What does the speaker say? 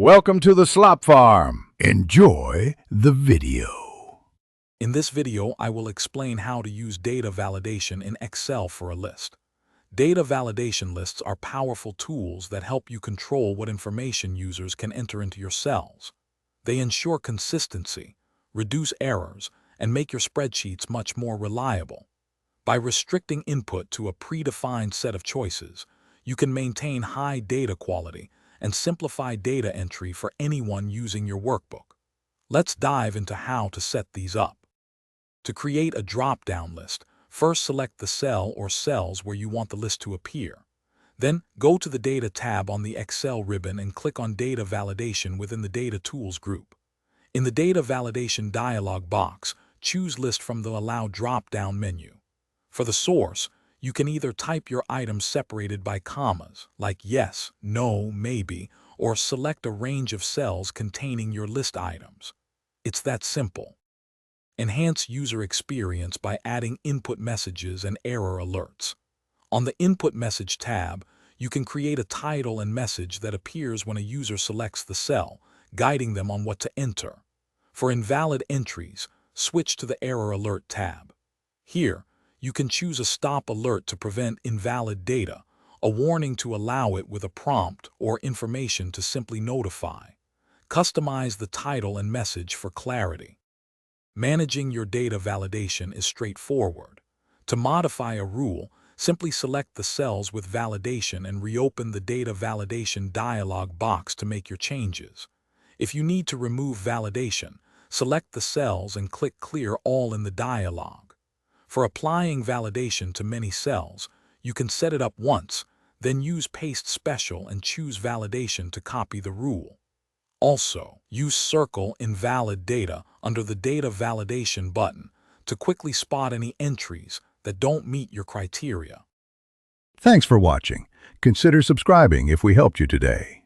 Welcome to the Slop Farm. Enjoy the video. In this video, I will explain how to use data validation in Excel for a list. Data validation lists are powerful tools that help you control what information users can enter into your cells. They ensure consistency, reduce errors, and make your spreadsheets much more reliable. By restricting input to a predefined set of choices, you can maintain high data quality and simplify data entry for anyone using your workbook. Let's dive into how to set these up. To create a drop-down list, first select the cell or cells where you want the list to appear. Then, go to the Data tab on the Excel ribbon and click on Data Validation within the Data Tools group. In the Data Validation dialog box, choose List from the Allow drop-down menu. For the source, you can either type your items separated by commas, like yes, no, maybe, or select a range of cells containing your list items. It's that simple. Enhance user experience by adding input messages and error alerts. On the Input Message tab, you can create a title and message that appears when a user selects the cell, guiding them on what to enter. For invalid entries, switch to the Error Alert tab. Here, you can choose a stop alert to prevent invalid data, a warning to allow it with a prompt, or information to simply notify. Customize the title and message for clarity. Managing your data validation is straightforward. To modify a rule, simply select the cells with validation and reopen the Data Validation dialog box to make your changes. If you need to remove validation, select the cells and click Clear All in the dialog. For applying validation to many cells, you can set it up once, then use Paste Special and choose Validation to copy the rule. Also, use Circle Invalid Data under the Data Validation button to quickly spot any entries that don't meet your criteria. Thanks for watching. Consider subscribing if we helped you today.